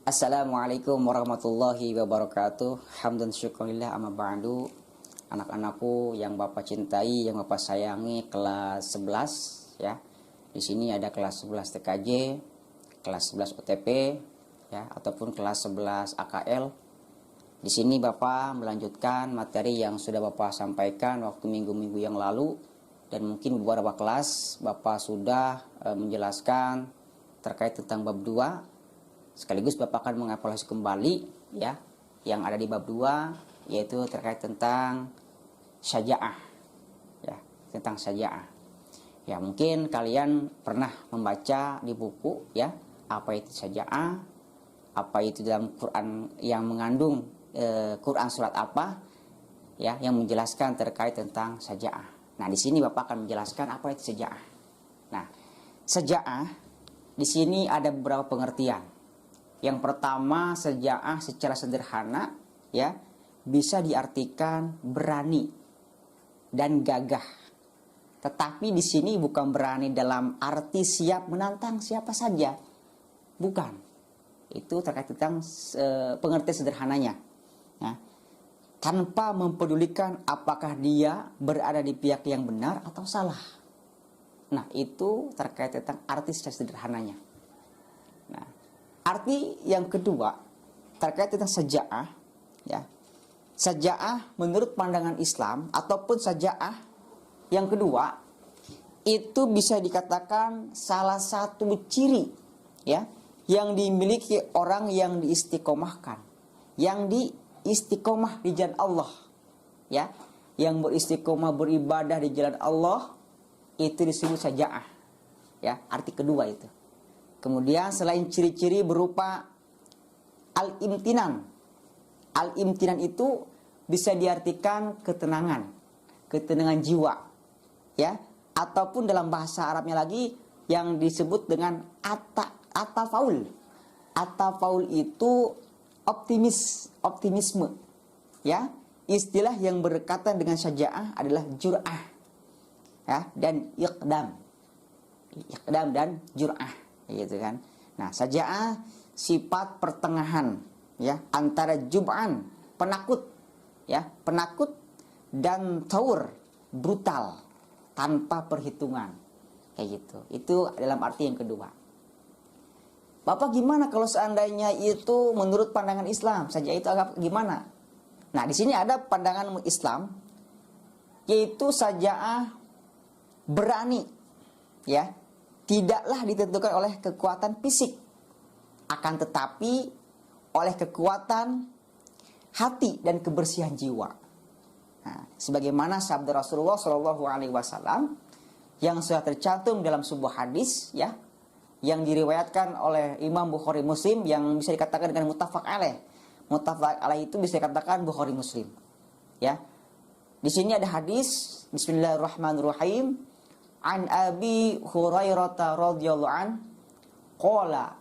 Assalamualaikum warahmatullahi wabarakatuh. Hamdan syukurillah amma ba'du. Anak-anakku yang Bapak cintai, yang Bapak sayangi, kelas 11 ya. Di sini ada kelas 11 TKJ, kelas 11 OTP ya, ataupun kelas 11 AKL. Di sini Bapak melanjutkan materi yang sudah Bapak sampaikan waktu minggu-minggu yang lalu, dan mungkin beberapa kelas Bapak sudah menjelaskan terkait tentang bab 2. Sekaligus Bapak akan mengevaluasi kembali ya yang ada di bab 2, yaitu terkait tentang syaja'ah ya, tentang syaja'ah. Ya, mungkin kalian pernah membaca di buku ya, apa itu syaja'ah, apa itu dalam Quran yang mengandung Quran surat apa ya yang menjelaskan terkait tentang syaja'ah. Nah, di sini Bapak akan menjelaskan apa itu syaja'ah. Nah, syaja'ah di sini ada beberapa pengertian. Yang pertama, syaja'ah secara sederhana ya bisa diartikan berani dan gagah. Tetapi di sini bukan berani dalam arti siap menantang siapa saja. Bukan. Itu terkait tentang pengertian sederhananya. Ya. Tanpa mempedulikan apakah dia berada di pihak yang benar atau salah. Nah, itu terkait tentang arti secara sederhananya. Nah, arti yang kedua terkait tentang syaja'ah ya. Syaja'ah menurut pandangan Islam ataupun syaja'ah yang kedua itu bisa dikatakan salah satu ciri ya yang dimiliki orang yang diistiqomahkan, yang diistiqomah di jalan Allah ya, yang beristiqomah beribadah di jalan Allah, itu disebut syaja'ah ya, arti kedua itu. Kemudian selain ciri-ciri berupa al-imtinan. Al-imtinan itu bisa diartikan ketenangan, ketenangan jiwa ya, ataupun dalam bahasa Arabnya lagi yang disebut dengan atafaul. Atafaul itu optimisme ya. Istilah yang berdekatan dengan syaja'ah adalah jur'ah ya, dan iqdam dan jur'ah gitu kan. Nah, syaja'ah sifat pertengahan ya antara jub'an, penakut ya, penakut, dan taur, brutal, tanpa perhitungan kayak gitu. Itu dalam arti yang kedua. Bapak, gimana kalau seandainya itu menurut pandangan Islam saja itu agak gimana? Nah, di sini ada pandangan Islam, yaitu syaja'ah berani ya, tidaklah ditentukan oleh kekuatan fisik, akan tetapi oleh kekuatan hati dan kebersihan jiwa. Nah, sebagaimana sabda Rasulullah SAW yang sudah tercantum dalam sebuah hadis ya, yang diriwayatkan oleh Imam Bukhari Muslim, yang bisa dikatakan dengan muttafaq alaih. Muttafaq alaih itu bisa dikatakan Bukhari Muslim. Ya. Di sini ada hadis, Bismillahirrahmanirrahim. An Abi Hurairah radhiyallahu an qala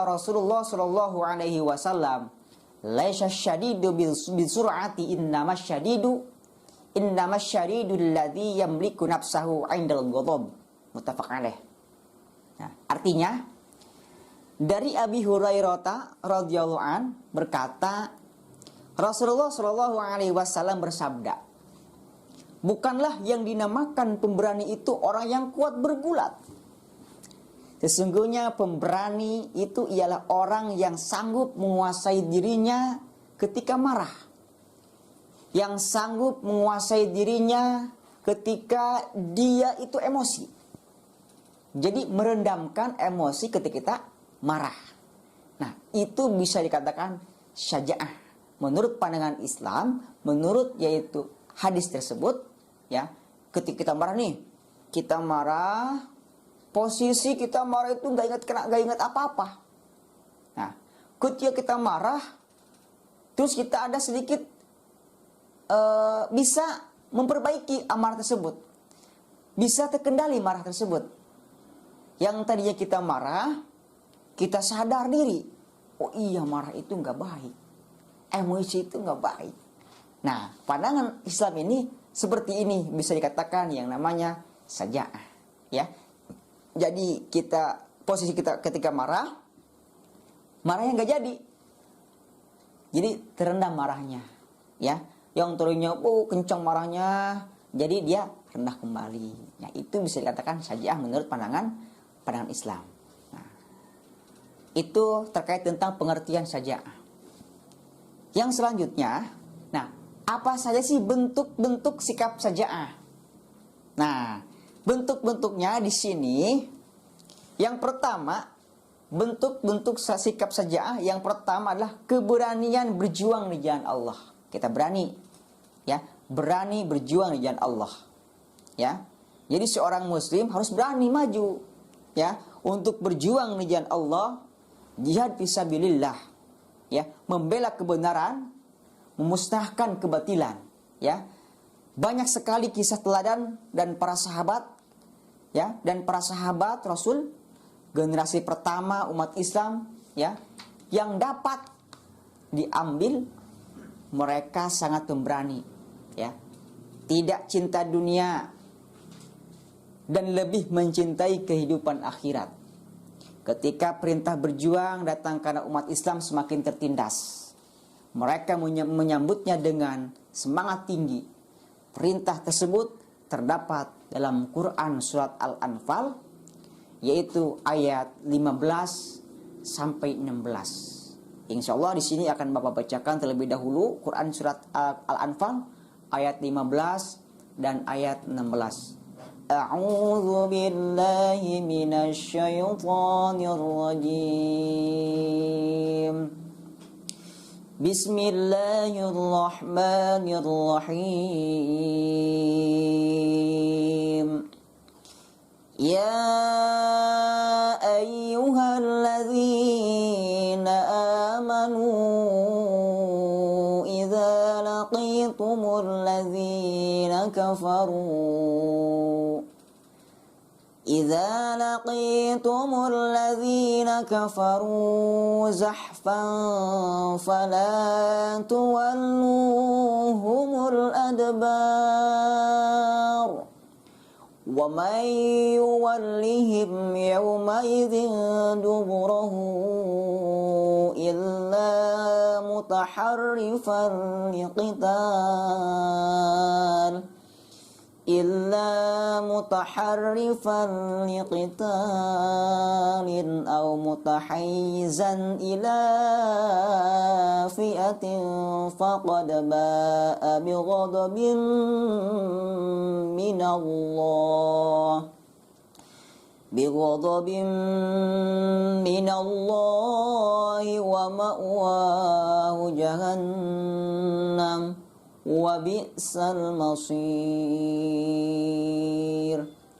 Rasulullah sallallahu alaihi wasallam laisa syadidu bil sur'ati innamas syadidu alladhi yamliku nafsahu 'indal ghadab. Muttafaq alaih. Nah, artinya dari Abi Hurairah radhiyallahu an berkata, Rasulullah sallallahu alaihi wasallam bersabda, bukanlah yang dinamakan pemberani itu orang yang kuat bergulat. Sesungguhnya pemberani itu ialah orang yang sanggup menguasai dirinya ketika marah, yang sanggup menguasai dirinya ketika dia itu emosi. Jadi merendamkan emosi ketika kita marah. Nah, itu bisa dikatakan syaja'ah. Menurut pandangan Islam, menurut yaitu hadis tersebut ya, ketika kita marah nih, kita marah, posisi kita marah itu gak ingat apa-apa. Nah, ketika kita marah, terus kita ada sedikit bisa memperbaiki amarah tersebut, bisa terkendali marah tersebut. Yang tadinya kita marah, kita sadar diri, oh iya marah itu gak baik, emosi itu gak baik. Nah, pandangan Islam ini seperti ini, bisa dikatakan yang namanya syaja'ah ya. Jadi posisi kita ketika marah, marahnya nggak jadi. Jadi terendam marahnya, ya. Yang turunnya, kencang marahnya, jadi dia rendah kembali. Nah, itu bisa dikatakan syaja'ah menurut pandangan Islam. Nah, itu terkait tentang pengertian syaja'ah. Yang selanjutnya, nah, apa saja sih bentuk-bentuk sikap syaja'ah? Nah, bentuk-bentuknya di sini, yang pertama, bentuk-bentuk sikap syaja'ah yang pertama adalah keberanian berjuang di jalan Allah. Kita berani, ya, berani berjuang di jalan Allah, ya. Jadi seorang muslim harus berani maju, ya, untuk berjuang di jalan Allah, jihad fisabilillah, ya, membela kebenaran, memusnahkan kebatilan, ya. Banyak sekali kisah teladan dan para sahabat, ya, dan para sahabat Rasul generasi pertama umat Islam, ya, yang dapat diambil, mereka sangat pemberani, ya, tidak cinta dunia dan lebih mencintai kehidupan akhirat. Ketika perintah berjuang datang karena umat Islam semakin tertindas, mereka menyambutnya dengan semangat tinggi. Perintah tersebut terdapat dalam Quran surat Al-Anfal, yaitu ayat 15 sampai 16. Insyaallah di sini akan Bapak bacakan terlebih dahulu Quran surat Al-Anfal ayat 15 dan ayat 16. A'udzu billahi minasy syaithanir rajim. Bismillahirrahmanirrahim. Ya ayyuhalladzina amanu idza laqitumul ladzina kafaru zahfan fala tuwalluhumul adbar wa man yuwallihim yawmaidhin duburahu illa mutaharrifan liqitalin aw mutahayyizan ila fi'atin faqad ba'a bighadabin minallahi wa ma'wahu jahannam wa bi'sal masir.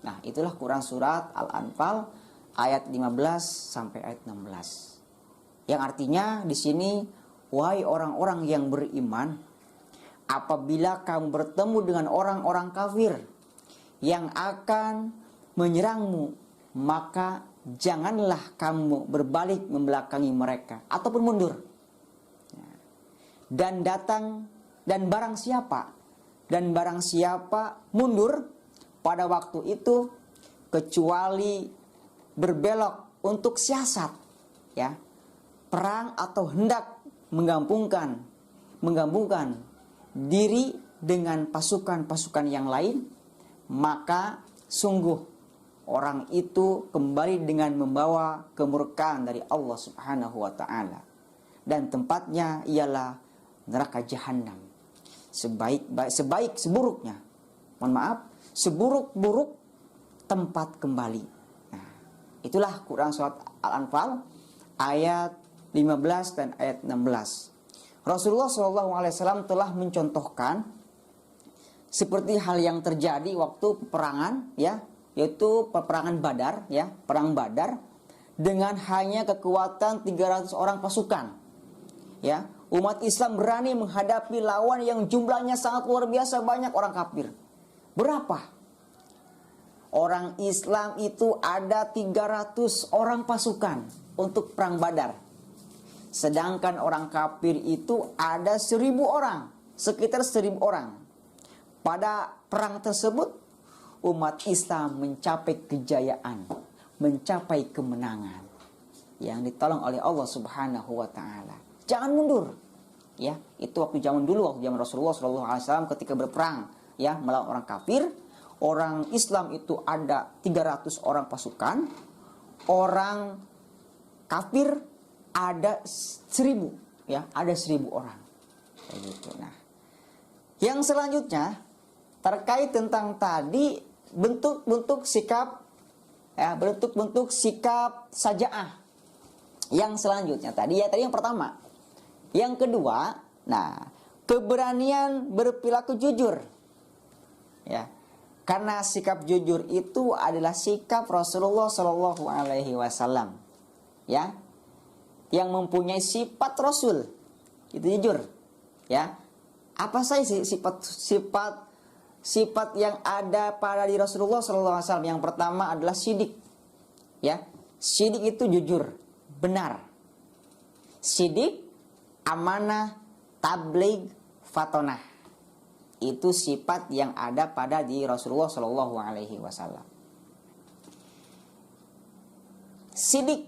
Nah, itulah Quran surat Al-Anfal ayat 15 sampai ayat 16. Yang artinya di sini, wahai orang-orang yang beriman, apabila kamu bertemu dengan orang-orang kafir yang akan menyerangmu, maka janganlah kamu berbalik membelakangi mereka ataupun mundur. Dan barang siapa mundur pada waktu itu kecuali berbelok untuk siasat, ya, perang atau hendak menggabungkan diri dengan pasukan-pasukan yang lain, maka sungguh orang itu kembali dengan membawa kemurkaan dari Allah Subhanahu wa taala, dan tempatnya ialah neraka jahanam. Seburuk-buruk tempat kembali. Nah, itulah Quran surat Al-Anfal ayat 15 dan ayat 16. Rasulullah SAW telah mencontohkan seperti hal yang terjadi waktu peperangan, ya, yaitu peperangan Badar, ya, perang Badar, dengan hanya kekuatan 300 orang pasukan, ya. Umat Islam berani menghadapi lawan yang jumlahnya sangat luar biasa banyak, orang kafir. Berapa? Orang Islam itu ada 300 orang pasukan untuk perang Badar. Sedangkan orang kafir itu ada 1.000 orang, sekitar 1.000 orang. Pada perang tersebut, umat Islam mencapai kejayaan, mencapai kemenangan. yang ditolong oleh Allah Subhanahu wa taala. Jangan mundur. Ya, itu waktu zaman dulu, waktu zaman Rasulullah SAW ketika berperang ya melawan orang kafir. Orang Islam itu ada 300 orang pasukan, orang kafir ada 1000, ya, ada 1000 orang. Kayak gitu. Nah, yang selanjutnya terkait tentang tadi bentuk-bentuk sikap, ya, bentuk-bentuk sikap sajaah. Yang selanjutnya tadi yang pertama. Yang kedua, nah, keberanian berperilaku jujur. Ya. Karena sikap jujur itu adalah sikap Rasulullah Shallallahu Alaihi Wasallam, ya, yang mempunyai sifat Rasul, itu jujur, ya. Apa saja sih sifat yang ada pada di Rasulullah Shallallahu Alaihi Wasallam? Yang pertama adalah sidik, ya. Sidik itu jujur, benar. Sidik, amanah, tabligh, fatonah. Itu sifat yang ada pada di Rasulullah Shallallahu Alaihi Wasallam. Sidik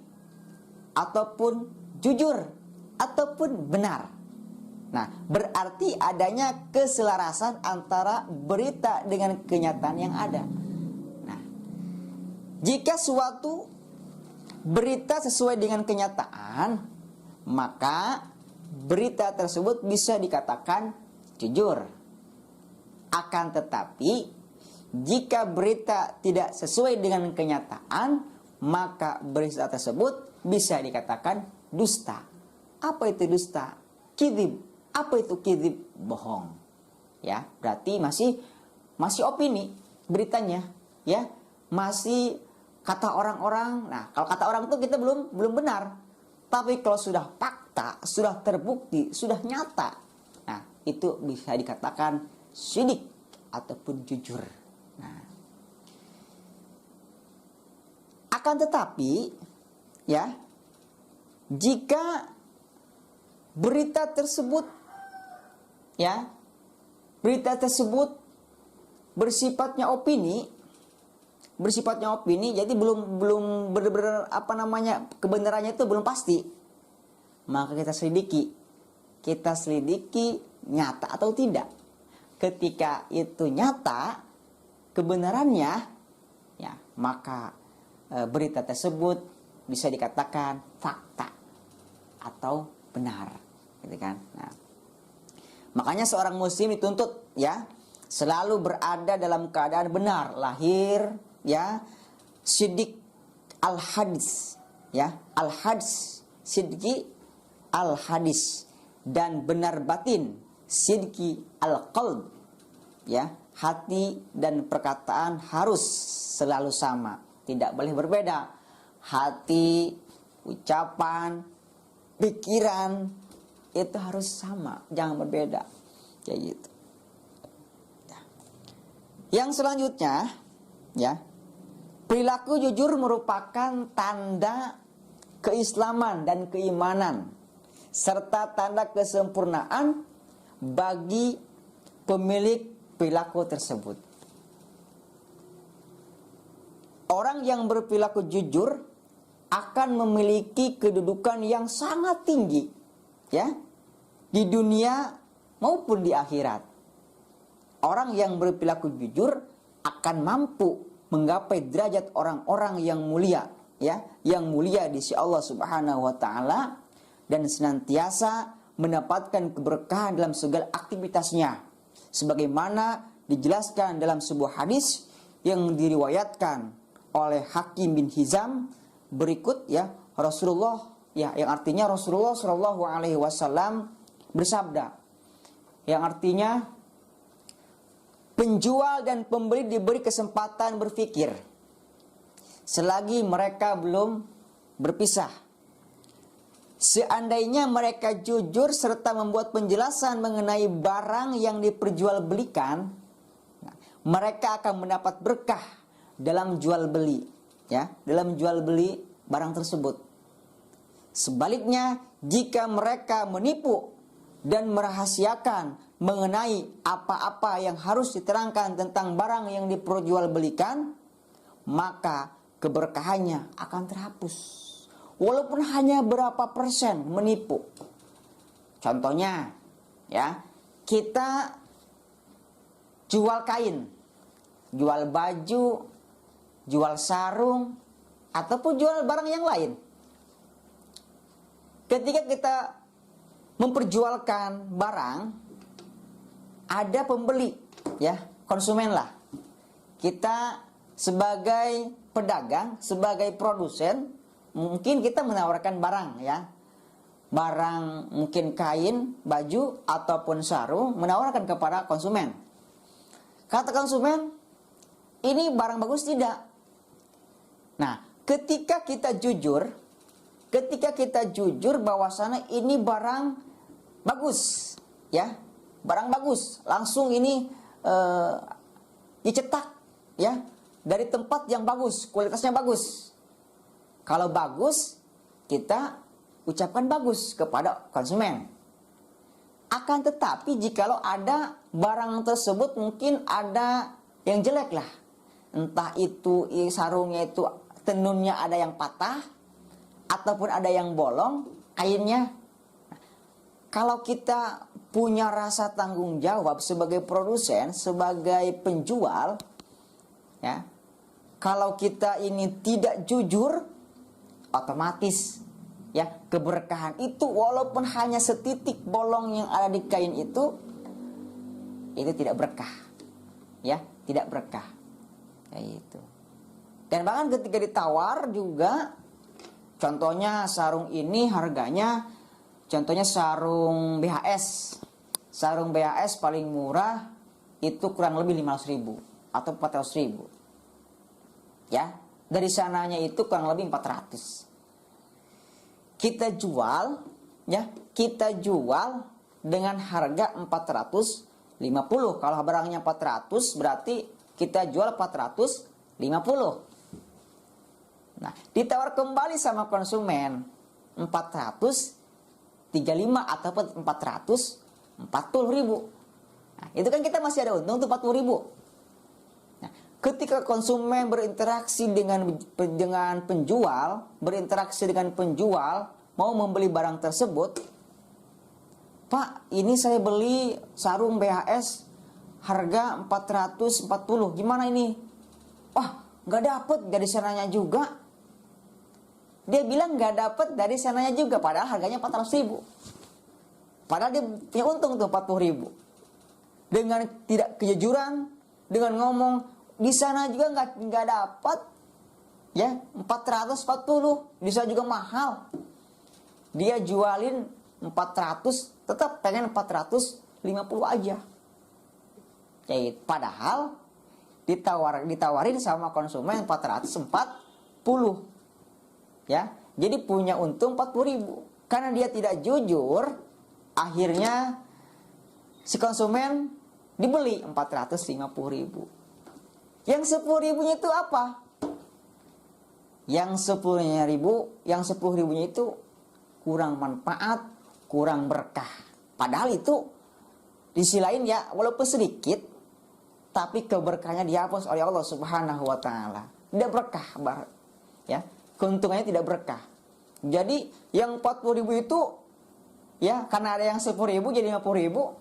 ataupun jujur ataupun benar. Nah, berarti adanya keselarasan antara berita dengan kenyataan yang ada. Nah, jika suatu berita sesuai dengan kenyataan, maka berita tersebut bisa dikatakan jujur. Akan tetapi, jika berita tidak sesuai dengan kenyataan, maka berita tersebut bisa dikatakan dusta. Apa itu dusta? Kidhib. Apa itu kidhib? Bohong. Ya, berarti masih opini beritanya, ya. Masih kata orang-orang. Nah, kalau kata orang itu kita belum benar. Tapi kalau sudah fakta, sudah terbukti, sudah nyata, nah, itu bisa dikatakan sidik ataupun jujur. Nah, akan tetapi, ya, jika berita tersebut, ya, berita tersebut bersifatnya opini, jadi belum benar-benar kebenarannya itu belum pasti, maka kita selidiki nyata atau tidak. Ketika itu nyata kebenarannya, ya, maka berita tersebut bisa dikatakan fakta atau benar, gitu kan. Nah, makanya seorang muslim dituntut, ya, selalu berada dalam keadaan benar lahir, ya, siddiq al-hadis, ya, al-hadis, siddiqi al-hadis, dan benar batin, siddiqi al-qalb, ya, hati dan perkataan harus selalu sama, tidak boleh berbeda. Hati, ucapan, pikiran itu harus sama, jangan berbeda, kayak gitu. Yang selanjutnya, ya, perilaku jujur merupakan tanda keislaman dan keimanan serta tanda kesempurnaan bagi pemilik perilaku tersebut. Orang yang berperilaku jujur akan memiliki kedudukan yang sangat tinggi, ya, di dunia maupun di akhirat. Orang yang berperilaku jujur akan mampu menggapai derajat orang-orang yang mulia, ya, yang mulia di sisi Allah Subhanahu wa taala, dan senantiasa mendapatkan keberkahan dalam segala aktivitasnya, sebagaimana dijelaskan dalam sebuah hadis yang diriwayatkan oleh Hakim bin Hizam berikut, ya, Rasulullah, ya, yang artinya Rasulullah Shallallahu Alaihi Wasallam bersabda, yang artinya penjual dan pembeli diberi kesempatan berpikir selagi mereka belum berpisah. Seandainya mereka jujur serta membuat penjelasan mengenai barang yang diperjualbelikan, mereka akan mendapat berkah dalam jual beli, ya, dalam jual beli barang tersebut. Sebaliknya, jika mereka menipu dan merahasiakan mengenai apa-apa yang harus diterangkan tentang barang yang diperjualbelikan, maka keberkahannya akan terhapus. walaupun hanya berapa persen menipu. Contohnya ya, kita jual kain, jual baju, jual sarung, ataupun jual barang yang lain. Ketika kita memperjualkan barang, ada pembeli, ya, konsumen lah. Kita sebagai pedagang, sebagai produsen, mungkin kita menawarkan barang, ya. Barang mungkin kain, baju, ataupun sarung, menawarkan kepada konsumen. Kata konsumen, ini barang bagus tidak? Nah, ketika kita jujur bahwasanya ini barang bagus, ya, barang bagus, langsung ini dicetak, ya, dari tempat yang bagus, kualitasnya bagus. Kalau bagus, kita ucapkan bagus kepada konsumen. Akan tetapi jikalau ada barang tersebut mungkin ada yang jelek lah, entah itu sarungnya itu tenunnya ada yang patah, ataupun ada yang bolong kainnya. Kalau kita punya rasa tanggung jawab sebagai produsen, sebagai penjual, ya, kalau kita ini tidak jujur, otomatis, ya, keberkahan itu walaupun hanya setitik bolong yang ada di kain itu tidak berkah, ya, tidak berkah, kayak itu. Dan bahkan ketika ditawar juga, contohnya sarung ini harganya, contohnya sarung BHS. Sarung BHS paling murah itu kurang lebih 500.000 atau 400.000. Ya, dari sananya itu kurang lebih 400. Kita jual, ya, kita jual dengan harga 450. Kalau barangnya 400 berarti kita jual 450. Nah, ditawar kembali sama konsumen 435 ataupun 440.000. Nah, itu kan kita masih ada untung tuh 40.000. Nah, ketika konsumen berinteraksi dengan penjual, mau membeli barang tersebut, Pak, ini saya beli sarung BHS harga 440, gimana ini? Wah, nggak dapet dari sananya juga. Dia bilang nggak dapet dari sananya juga, padahal harganya 400.000. Padahal dia punya untung tuh 40.000. Dengan tidak kejujuran, dengan ngomong di sana juga nggak dapat, ya, 440, di sana juga mahal. Dia jualin 400, tetap pengen 450 aja. Jadi, padahal ditawarin sama konsumen 440. Ya, jadi punya untung 40.000. Karena dia tidak jujur, akhirnya si konsumen dibeli 450.000. Yang 10.000-nya itu apa? Yang 10.000-nya itu kurang manfaat, kurang berkah. Padahal itu di sisi lain, ya, walaupun sedikit, tapi keberkahnya dihapus oleh Allah Subhanahu wa taala. Tidak berkah, ya. Keuntungannya tidak berkah. Jadi yang 40.000 itu, ya, karena ada yang 10.000 jadi 50.000.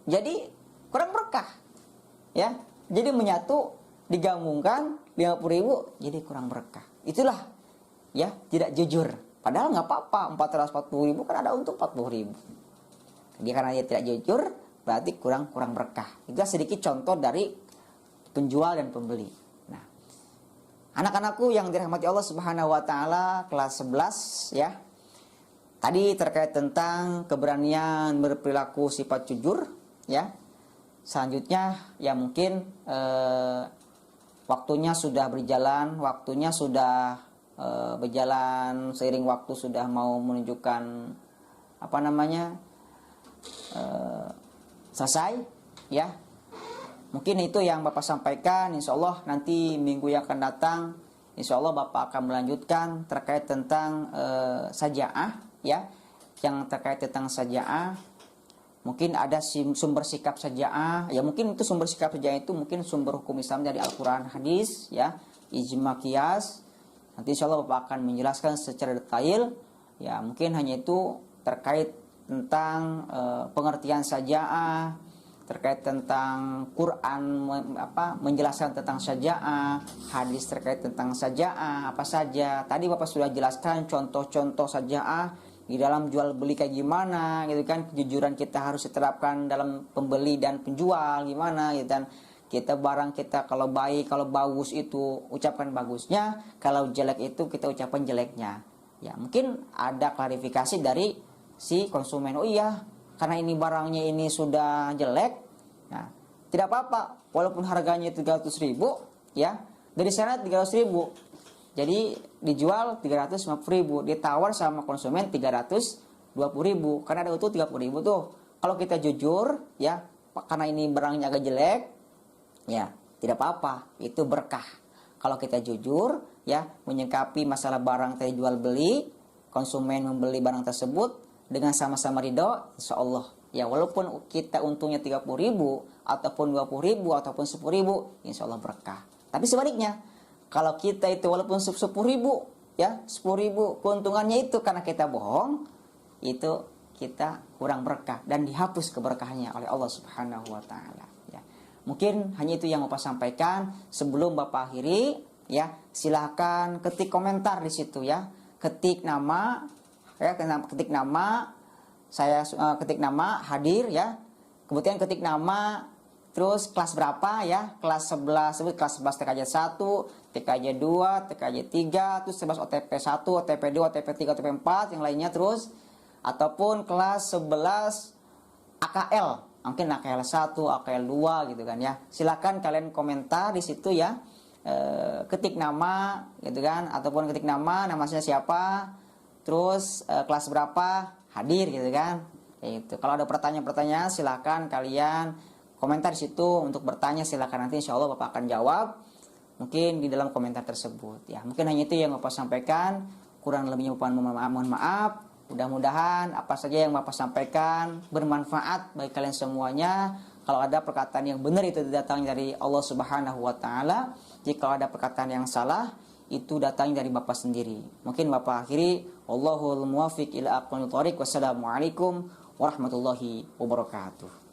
Jadi kurang berkah. Ya. Jadi menyatu, digabungkan 50.000 jadi kurang berkah. Itulah, ya, tidak jujur. Padahal nggak apa-apa, 440.000 kan ada untung 40.000. Jadi karena dia tidak jujur, berarti kurang berkah. Itu sedikit contoh dari penjual dan pembeli. Anak-anakku yang dirahmati Allah Subhanahu wa taala, kelas 11, ya. Tadi terkait tentang keberanian berperilaku sifat jujur, ya. Selanjutnya, ya, mungkin waktunya sudah berjalan, berjalan seiring waktu sudah mau menunjukkan selesai, ya. Mungkin itu yang Bapak sampaikan. Insya Allah nanti minggu yang akan datang, insya Allah Bapak akan melanjutkan terkait tentang sajaah, ya, yang terkait tentang sajaah. Mungkin ada sumber sikap sajaah, ya, mungkin itu sumber sikap sajaah itu mungkin sumber hukum Islam dari Al-Quran, hadis, ya, ijma qiyas. Nanti insya Allah Bapak akan menjelaskan secara detail. Ya, mungkin hanya itu terkait tentang pengertian saja'ah, terkait tentang Quran, menjelaskan tentang saja'ah, hadis terkait tentang saja'ah, apa saja. Tadi Bapak sudah jelaskan contoh-contoh saja'ah di dalam jual beli kayak gimana gitu kan. Kejujuran kita harus diterapkan dalam pembeli dan penjual gimana gitu kan. Kita barang kita kalau baik, kalau bagus itu ucapkan bagusnya, kalau jelek itu kita ucapkan jeleknya. Ya, mungkin ada klarifikasi dari si konsumen. Oh iya, karena ini barangnya ini sudah jelek, nah tidak apa-apa, walaupun harganya 300.000, ya dari sana 300.000, jadi dijual 350.000, ditawar sama konsumen 320.000, karena ada utuh 30.000 tuh. Kalau kita jujur, ya karena ini barangnya agak jelek, ya tidak apa-apa, itu berkah. Kalau kita jujur, ya menyikapi masalah barang tadi jual beli, konsumen membeli barang tersebut dengan sama-sama ridho, insya Allah ya walaupun kita untungnya 30.000 ataupun 20.000 ataupun 10.000, insya Allah berkah. Tapi sebaliknya, kalau kita itu walaupun 10.000 ya 10.000 keuntungannya itu karena kita bohong, itu kita kurang berkah dan dihapus keberkahannya oleh Allah Subhanahu wa taala. Ya. Mungkin hanya itu yang Bapak sampaikan. Sebelum Bapak akhiri, ya silahkan ketik komentar di situ ya. Ketik nama, ya ketik nama, saya ketik nama hadir ya. Kemudian ketik nama, terus kelas berapa ya? Kelas 11, sebut kelas 11 TKJ 1, TKJ 2, TKJ 3, terus 11 OTP 1, OTP 2, OTP 3, OTP 4, yang lainnya terus. Ataupun kelas 11 AKL, mungkin AKL 1, AKL 2 gitu kan ya. Silakan kalian komentar di situ ya. Ketik nama gitu kan, ataupun ketik nama saya siapa, terus kelas berapa, hadir gitu kan. Itu. Kalau ada pertanyaan-pertanyaan silakan kalian komentar di situ untuk bertanya, silakan nanti insya Allah Bapak akan jawab mungkin di dalam komentar tersebut ya. Mungkin hanya itu yang Bapak sampaikan, kurang lebihnya Bapak mohon maaf. Mudah-mudahan apa saja yang Bapak sampaikan bermanfaat bagi kalian semuanya. Kalau ada perkataan yang benar itu datang dari Allah Subhanahu wa taala. Jika ada perkataan yang salah itu datang dari Bapak sendiri. Mungkin Bapak akhiri, wallahul muwaffiq ila aqwamit thoriq. Wassalamualaikum warahmatullahi wabarakatuh.